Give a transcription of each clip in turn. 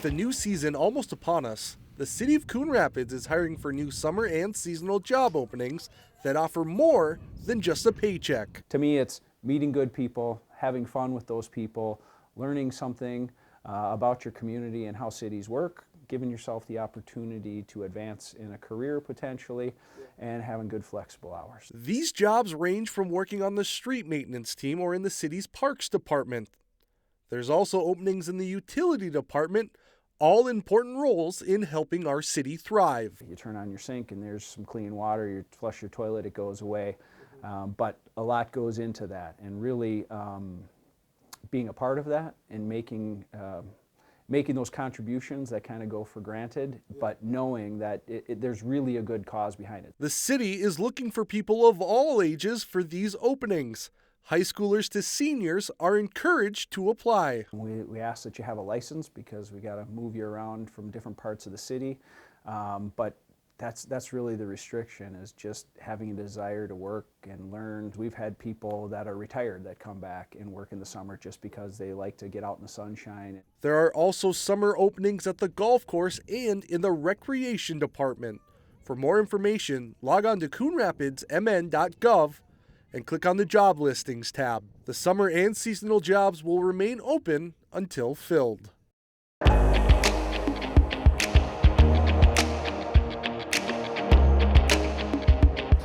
With the new season almost upon us, the city of Coon Rapids is hiring for new summer and seasonal job openings that offer more than just a paycheck. To me, it's meeting good people, having fun with those people, learning something about your community and how cities work, giving yourself the opportunity to advance in a career potentially, and having good flexible hours. These jobs range from working on the street maintenance team or in the city's parks department. There's also openings in the utility department, all important roles in helping our city thrive. You turn on your sink and there's some clean water, you flush your toilet, it goes away. But a lot goes into that, and really being a part of that and making those contributions that kind of go for granted, but knowing that there's really a good cause behind it. The city is looking for people of all ages for these openings. High schoolers to seniors are encouraged to apply. We ask that you have a license because we got to move you around from different parts of the city, but that's really the restriction, is just having a desire to work and learn. We've had people that are retired that come back and work in the summer just because they like to get out in the sunshine. There are also summer openings at the golf course and in the recreation department. For more information, log on to coonrapidsmn.gov and click on the job listings tab. The summer and seasonal jobs will remain open until filled.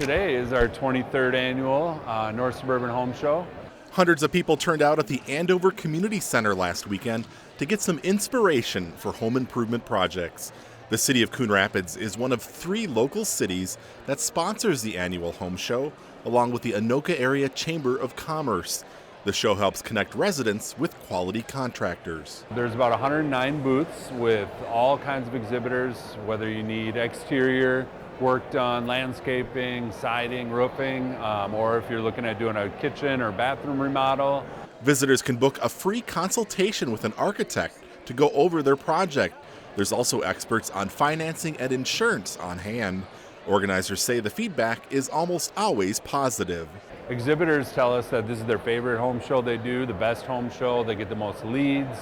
Today is our 23rd annual North Suburban Home Show. Hundreds of people turned out at the Andover Community Center last weekend to get some inspiration for home improvement projects. The city of Coon Rapids is one of 3 local cities that sponsors the annual home show, along with the Anoka Area Chamber of Commerce. The show helps connect residents with quality contractors. There's about 109 booths with all kinds of exhibitors, whether you need exterior work done, landscaping, siding, roofing, or if you're looking at doing a kitchen or bathroom remodel. Visitors can book a free consultation with an architect to go over their project. There's also experts on financing and insurance on hand. Organizers say the feedback is almost always positive. Exhibitors tell us that this is their favorite home show they do, the best home show. They get the most leads.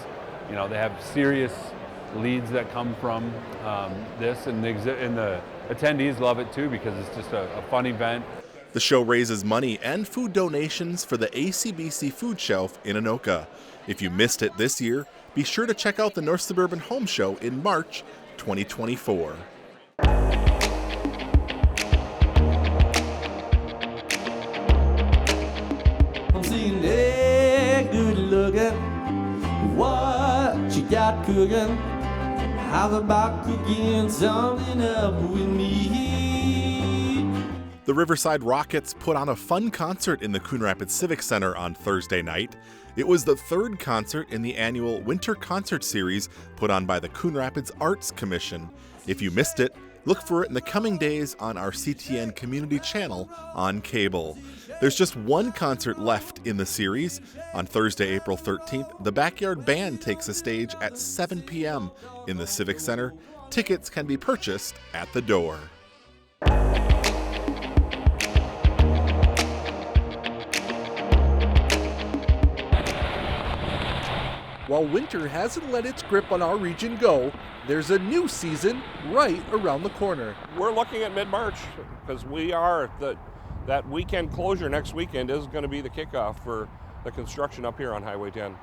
You know, they have serious leads that come from this, and the attendees love it too because it's just a fun event. The show raises money and food donations for the ACBC Food Shelf in Anoka. If you missed it this year, be sure to check out the North Suburban Home Show in March 2024. I'm seeing hey, good looking, what you got cooking? How about cooking something up with me? The Riverside Rockets put on a fun concert in the Coon Rapids Civic Center on Thursday night. It was the 3rd concert in the annual Winter Concert Series put on by the Coon Rapids Arts Commission. If you missed it, look for it in the coming days on our CTN community channel on cable. There's just one concert left in the series. On Thursday, April 13th, the Backyard Band takes the stage at 7 p.m. in the Civic Center. Tickets can be purchased at the door. While winter hasn't let its grip on our region go, there's a new season right around the corner. We're looking at mid-March because we are that weekend closure next weekend is going to be the kickoff for the construction up here on Highway 10.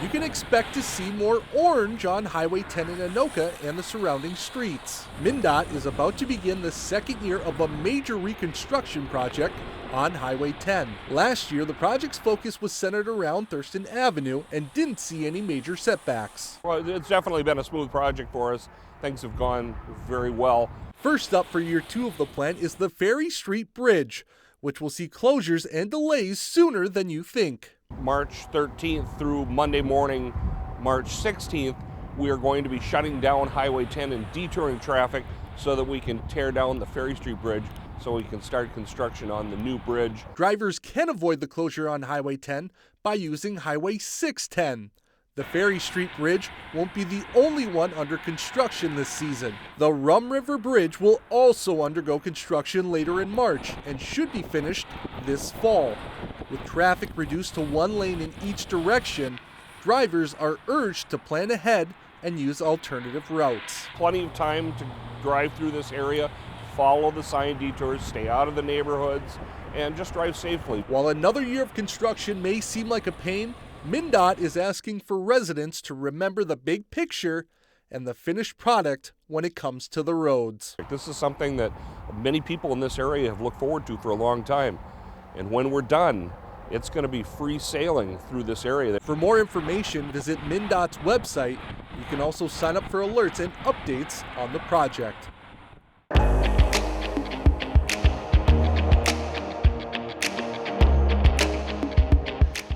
You can expect to see more orange on Highway 10 in Anoka and the surrounding streets. MnDOT is about to begin the 2nd year of a major reconstruction project on Highway 10. Last year, the project's focus was centered around Thurston Avenue and didn't see any major setbacks. Well, it's definitely been a smooth project for us. Things have gone very well. First up for year 2 of the plan is the Ferry Street Bridge, which will see closures and delays sooner than you think. March 13th through Monday morning, March 16th, we are going to be shutting down Highway 10 and detouring traffic so that we can tear down the Ferry Street Bridge so we can start construction on the new bridge. Drivers can avoid the closure on Highway 10 by using Highway 610. The Ferry Street Bridge won't be the only one under construction this season. The Rum River Bridge will also undergo construction later in March and should be finished this fall. With traffic reduced to 1 lane in each direction, drivers are urged to plan ahead and use alternative routes. Plenty of time to drive through this area, follow the sign detours, stay out of the neighborhoods, and just drive safely. While another year of construction may seem like a pain, MnDOT is asking for residents to remember the big picture and the finished product when it comes to the roads. This is something that many people in this area have looked forward to for a long time. And when we're done, it's going to be free sailing through this area. For more information, visit MnDOT's website. You can also sign up for alerts and updates on the project.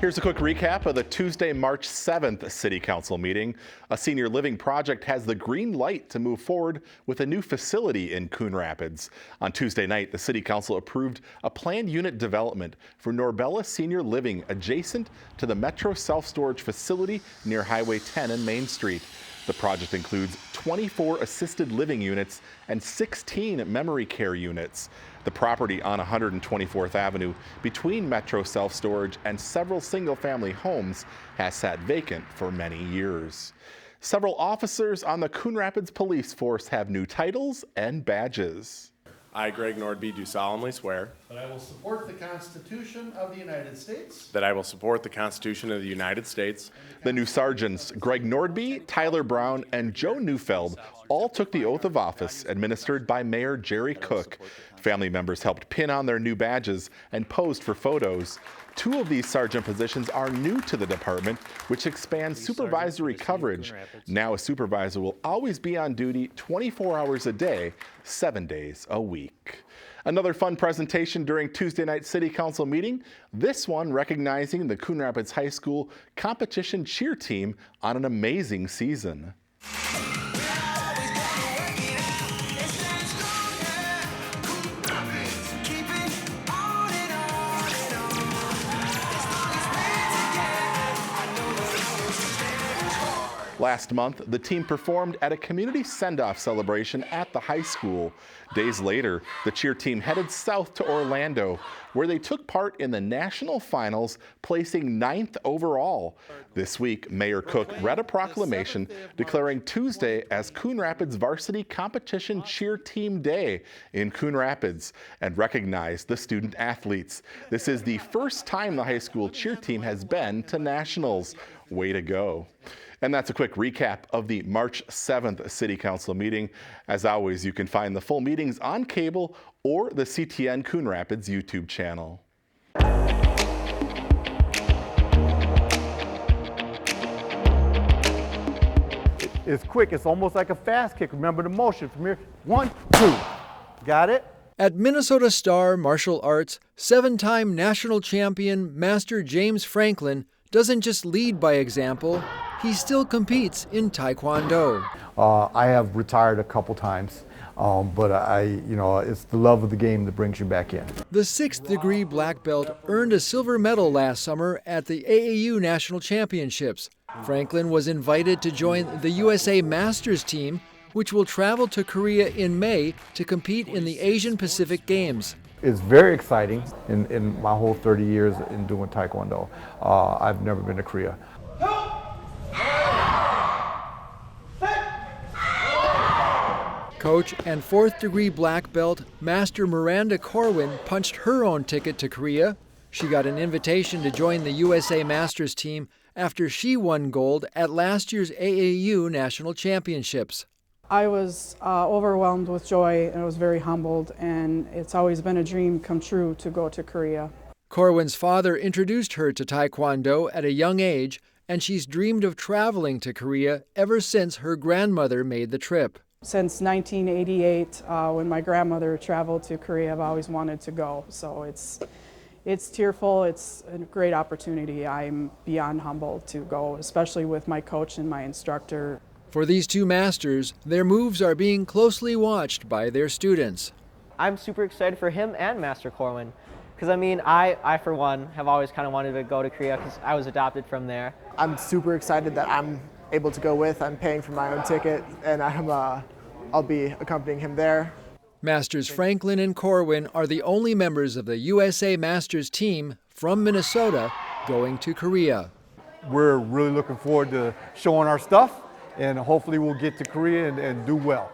Here's a quick recap of the Tuesday, March 7th City Council meeting. A senior living project has the green light to move forward with a new facility in Coon Rapids. On Tuesday night, the City Council approved a planned unit development for Norbella Senior Living adjacent to the Metro Self-Storage Facility near Highway 10 and Main Street. The project includes 24 assisted living units and 16 memory care units. The property on 124th Avenue between Metro Self-Storage and several single-family homes has sat vacant for many years. Several officers on the Coon Rapids Police Force have new titles and badges. I, Greg Nordby, do solemnly swear that I will support the Constitution of the United States. that I will support the Constitution of the United States. The new sergeants, Greg Nordby, Tyler Brown, and Joe Neufeld, all took the oath of office administered by Mayor Jerry Cook. Family members helped pin on their new badges and posed for photos. Two of these sergeant positions are new to the department, which expands supervisory coverage. Now a supervisor will always be on duty 24 hours a day, 7 days a week. Another fun presentation during Tuesday night City Council meeting, this one recognizing the Coon Rapids High School competition cheer team on an amazing season. Last month, the team performed at a community send-off celebration at the high school. Days later, the cheer team headed south to Orlando, where they took part in the national finals, placing 9th overall. This week, Mayor Cook read a proclamation declaring Tuesday as Coon Rapids Varsity Competition Cheer Team Day in Coon Rapids and recognized the student athletes. This is the first time the high school cheer team has been to nationals. Way to go. And that's a quick recap of the March 7th City Council meeting. As always, you can find the full meetings on cable or the CTN Coon Rapids YouTube channel. It's quick. It's almost like a fast kick. Remember the motion from here. 1, 2. Got it? At Minnesota Star Martial Arts, 7-time national champion Master James Franklin doesn't just lead by example, he still competes in Taekwondo. I have retired a couple times, but it's the love of the game that brings you back in. The 6th degree black belt earned a silver medal last summer at the AAU National Championships. Franklin was invited to join the USA Masters team, which will travel to Korea in May to compete in the Asian Pacific Games. It's very exciting in my whole 30 years in doing Taekwondo. I've never been to Korea. Coach and 4th degree black belt Master Miranda Corwin punched her own ticket to Korea. She got an invitation to join the USA Masters team after she won gold at last year's AAU National Championships. I was overwhelmed with joy and I was very humbled, and it's always been a dream come true to go to Korea. Corwin's father introduced her to Taekwondo at a young age, and she's dreamed of traveling to Korea ever since her grandmother made the trip. Since 1988, when my grandmother traveled to Korea, I've always wanted to go. So it's tearful, it's a great opportunity. I'm beyond humbled to go, especially with my coach and my instructor. For these two masters, their moves are being closely watched by their students. I'm super excited for him and Master Corwin, because I for one have always kind of wanted to go to Korea because I was adopted from there. I'm super excited that I'm able to go with. I'm paying for my own ticket, and I'll be accompanying him there. Masters Franklin and Corwin are the only members of the USA Masters team from Minnesota going to Korea. We're really looking forward to showing our stuff and hopefully we'll get to Korea and do well.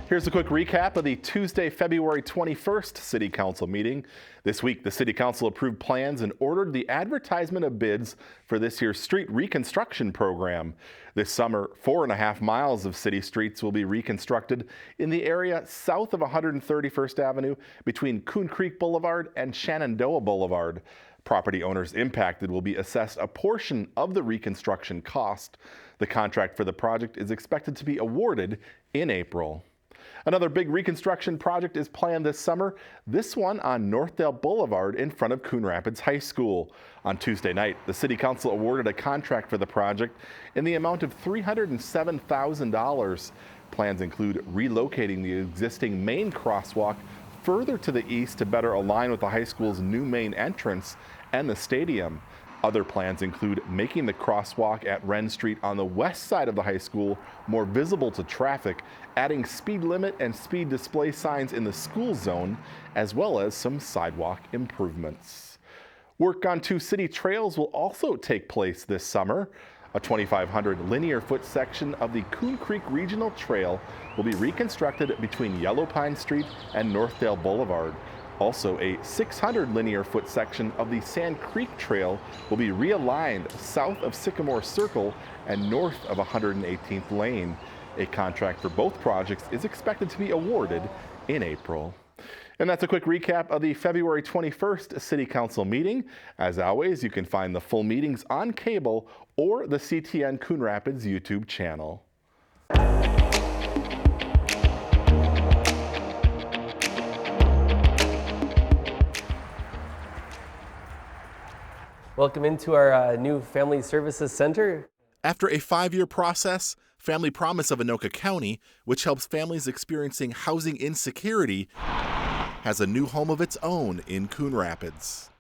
Here's a quick recap of the Tuesday, February 21st City Council meeting. This week, the City Council approved plans and ordered the advertisement of bids for this year's street reconstruction program. This summer, 4.5 miles of city streets will be reconstructed in the area south of 131st Avenue between Coon Creek Boulevard and Shenandoah Boulevard. Property owners impacted will be assessed a portion of the reconstruction cost. The contract for the project is expected to be awarded in April. Another big reconstruction project is planned this summer, this one on Northdale Boulevard in front of Coon Rapids High School. On Tuesday night, the City Council awarded a contract for the project in the amount of $307,000. Plans include relocating the existing main crosswalk further to the east to better align with the high school's new main entrance and the stadium. Other plans include making the crosswalk at Wren Street on the west side of the high school more visible to traffic, adding speed limit and speed display signs in the school zone, as well as some sidewalk improvements. Work on 2 city trails will also take place this summer. A 2,500 linear foot section of the Coon Creek Regional Trail will be reconstructed between Yellow Pine Street and Northdale Boulevard. Also, a 600 linear foot section of the Sand Creek Trail will be realigned south of Sycamore Circle and north of 118th Lane. A contract for both projects is expected to be awarded in April. And that's a quick recap of the February 21st City Council meeting. As always, you can find the full meetings on cable or the CTN Coon Rapids YouTube channel. Welcome into our new Family Services Center. After a 5-year process, Family Promise of Anoka County, which helps families experiencing housing insecurity, has a new home of its own in Coon Rapids.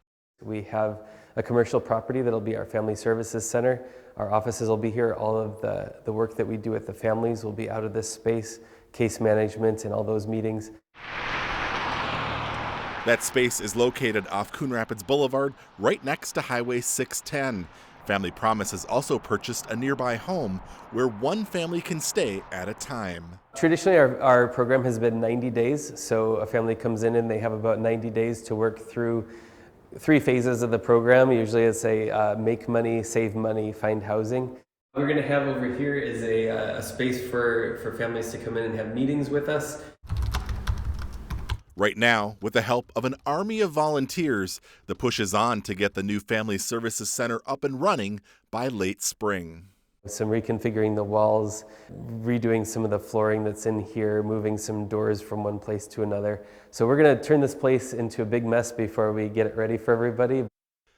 We have a commercial property that'll be our Family Services Center. Our offices will be here. All of the work that we do with the families will be out of this space, case management and all those meetings. That space is located off Coon Rapids Boulevard, right next to Highway 610. Family Promise has also purchased a nearby home where one family can stay at a time. Traditionally, our program has been 90 days, so a family comes in and they have about 90 days to work through 3 phases of the program. Usually it's a make money, save money, find housing. What we're going to have over here is a space for families to come in and have meetings with us. Right now, with the help of an army of volunteers, the push is on to get the new Family Services Center up and running by late spring. Some reconfiguring the walls, redoing some of the flooring that's in here, moving some doors from one place to another. So we're going to turn this place into a big mess before we get it ready for everybody.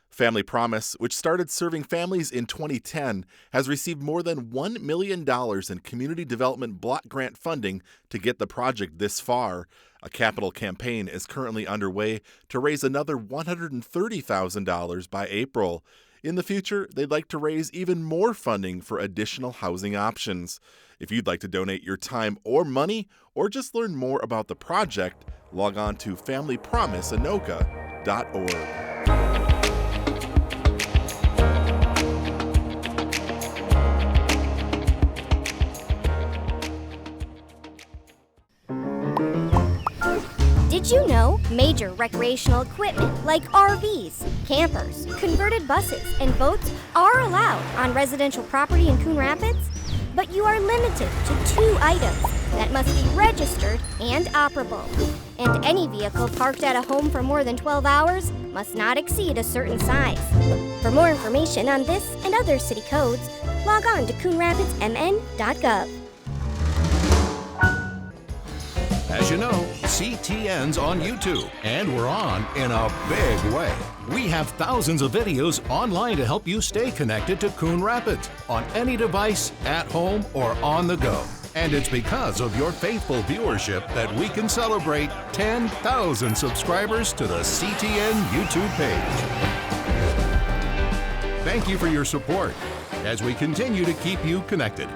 Family Promise, which started serving families in 2010, has received more than $1 million in community development block grant funding to get the project this far. A capital campaign is currently underway to raise another $130,000 by April. In the future, they'd like to raise even more funding for additional housing options. If you'd like to donate your time or money, or just learn more about the project, log on to familypromiseanoka.org. Did you know major recreational equipment like RVs, campers, converted buses, and boats are allowed on residential property in Coon Rapids? But you are limited to 2 items that must be registered and operable. And any vehicle parked at a home for more than 12 hours must not exceed a certain size. For more information on this and other city codes, log on to coonrapidsmn.gov. As you know, CTN's on YouTube, and we're on in a big way. We have thousands of videos online to help you stay connected to Coon Rapids on any device, at home, or on the go. And it's because of your faithful viewership that we can celebrate 10,000 subscribers to the CTN YouTube page. Thank you for your support as we continue to keep you connected.